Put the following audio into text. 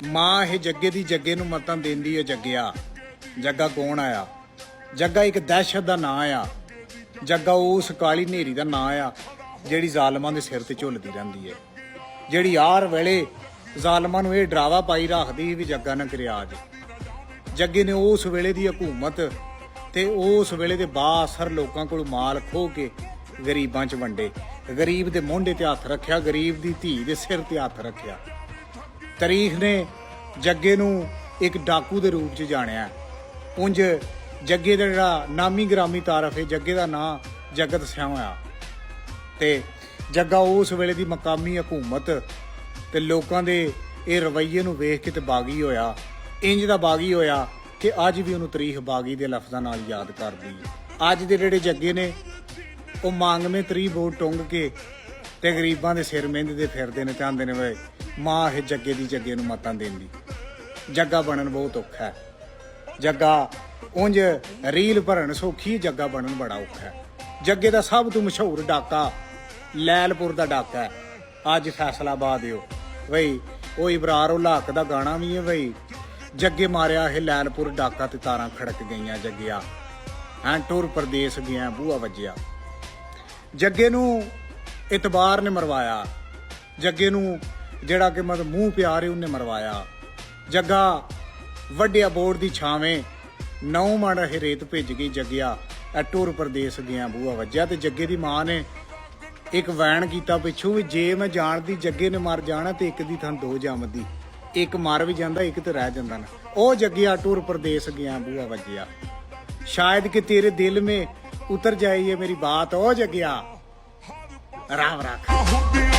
ਮਾਂ ਇਹ ਜੱਗੇ ਦੀ ਜੱਗੇ ਨੂੰ ਮਤਾਂ ਦਿੰਦੀ ਏ ਜੱਗਿਆ। ਜੱਗਾ ਕੌਣ ਆਇਆ? ਜੱਗਾ ਇੱਕ ਦਹਿਸ਼ਤ ਦਾ ਨਾਂ ਆ। ਜੱਗਾ ਉਸ ਕਾਲੀ ਨੇਰੀ ਦਾ ਨਾਂ ਆ ਜਿਹੜੀ ਜ਼ਾਲਮਾਂ ਦੇ ਸਿਰ ਤੇ ਝੁੱਲਦੀ ਰਹਿੰਦੀ ਹੈ, ਜਿਹੜੀ ਹਰ ਵੇਲੇ ਜ਼ਾਲਮਾਂ ਨੂੰ ਇਹ ਡਰਾਵਾ ਪਾਈ ਰੱਖਦੀ ਸੀ ਵੀ ਜੱਗਾ ਨਾ ਕਰਿਆ ਅੱਜ। ਜੱਗੇ ਨੇ ਉਸ ਵੇਲੇ ਦੀ ਹਕੂਮਤ ਤੇ ਉਸ ਵੇਲੇ ਦੇ ਬਾਅਦ ਲੋਕਾਂ ਕੋਲ ਮਾਲ ਖੋਹ ਕੇ ਗਰੀਬਾਂ 'ਚ ਵੰਡੇ, ਗਰੀਬ ਦੇ ਮੋਢੇ ਤੇ ਹੱਥ ਰੱਖਿਆ, ਗਰੀਬ ਦੀ ਧੀ ਦੇ ਸਿਰ ਤੇ ਹੱਥ ਰੱਖਿਆ। ਤਾਰੀਖ ਨੇ ਜੱਗੇ ਨੂੰ ਇੱਕ ਡਾਕੂ ਦੇ ਰੂਪ 'ਚ ਜਾਣਿਆ। ਉਂਝ ਜੱਗੇ ਦਾ ਜਿਹੜਾ ਨਾਮੀ ਗ੍ਰਾਮੀ ਤਾਰਫ ਹੈ, ਜੱਗੇ ਦਾ ਨਾਂ ਜਗਤ ਸਿਆਂ ਹੋਇਆ। ਤੇ ਜੱਗਾ ਉਸ ਵੇਲੇ ਦੀ ਮਕਾਮੀ ਹਕੂਮਤ ਤੇ ਲੋਕਾਂ ਦੇ ਇਹ ਰਵੱਈਏ ਨੂੰ ਵੇਖ ਕੇ ਤੇ ਬਾਗੀ ਹੋਇਆ। ਇੰਜ ਦਾ ਬਾਗੀ ਹੋਇਆ ਕਿ ਅੱਜ ਵੀ ਉਹਨੂੰ ਤਾਰੀਖ ਬਾਗੀ ਦੇ ਲਫ਼ਜ਼ਾਂ ਨਾਲ ਯਾਦ ਕਰਦੀ ਹੈ। ਅੱਜ ਦੇ ਜਿਹੜੇ ਜੱਗੇ ਨੇ ਉਹ ਮੰਗਵੇਂ ਤਰੀ ਬੋਟ ਟੁੰਗ ਕੇ ਤੇ ਗਰੀਬਾਂ ਦੇ ਸਿਰ ਮਹਿੰਦੇ ਫਿਰਦੇ ਨੇ, ਚਾਹੁੰਦੇ ਨੇ ਵੇ ਮਾਂ ਇਹ ਜੱਗੇ ਦੀ ਜੱਗੇ ਨੂੰ ਮਤਾਂ ਦਿੰਦੀ। ਜੱਗਾ ਬਣਨ ਬਹੁਤ ਔਖਾ ਹੈ। ਜੱਗਾ ਉਂਝ ਰੀਲ ਭਰਨ ਸੌਖੀ, ਜੱਗਾ ਬਣਨ ਬੜਾ ਔਖਾ ਹੈ। ਜੱਗੇ ਦਾ ਸਭ ਤੋਂ ਮਸ਼ਹੂਰ ਡਾਕਾ ਲੈਲਪੁਰ ਦਾ ਡਾਕਾ ਹੈ। ਅੱਜ ਫੈਸਲਾਬਾਦ ਓ ਬਈ ਉਹ ਇਬਰਾਰ ਉਲ ਹਕ ਦਾ ਗਾਣਾ ਵੀ ਹੈ ਬਈ ਜੱਗੇ ਮਾਰਿਆ ਇਹ ਲੈਲਪੁਰ ਡਾਕਾ ਤੇ ਤਾਰਾਂ ਖੜਕ ਗਈਆਂ ਜੱਗਿਆ, ਹੈਂ ਟੁਰ ਪ੍ਰਦੇਸ਼ ਗਿਆ ਬੂਹਾ ਵੱਜਿਆ। ਜੱਗੇ ਨੂੰ ਇਤਬਾਰ ਨੇ ਮਰਵਾਇਆ। ਜੱਗੇ ਨੂੰ ਜਿਹੜਾ ਕਿ ਮਤਲਬ ਮੂੰਹ ਪਿਆਰੇ ਉਹਨੇ ਮਰਵਾਇਆ। ਜੱਗਾ ਵੱਡਿਆ ਬੋਰਡ ਦੀ ਛਾਵੇਂ 9 ਮਣ ਇਹ ਰੇਤ ਭਿੱਜ ਗਈ ਜੱਗਿਆ, ਟੁਰ ਪ੍ਰਦੇਸ਼ ਗਿਆ ਬੂਹਾ ਵੱਜਿਆ। ਤੇ ਜੱਗੇ ਦੀ ਮਾਂ ਨੇ ਇੱਕ ਵੈਣ ਕੀਤਾ ਪਿੱਛੋਂ ਵੀ ਜੇ ਮੈਂ ਜਾਣਦੀ ਜੱਗੇ ਨੇ ਮਰ ਜਾਣਾ ਤੇ ਇੱਕ ਦੀ ਥਾਂ 2 ਜੰਮਦੀ, ਇੱਕ ਮਰ ਵੀ ਜਾਂਦਾ ਇੱਕ ਤੇ ਰਹਿ ਜਾਂਦਾ ਨਾ। ਉਹ ਜੱਗਿਆ ਟੁਰ ਪ੍ਰਦੇਸ਼ ਗਿਆ ਬੂਹਾ ਵੱਜਿਆ, ਸ਼ਾयद कि तेरे दिल में उतर जाए ये मेरी बात। ओ जग्गिया राम राख।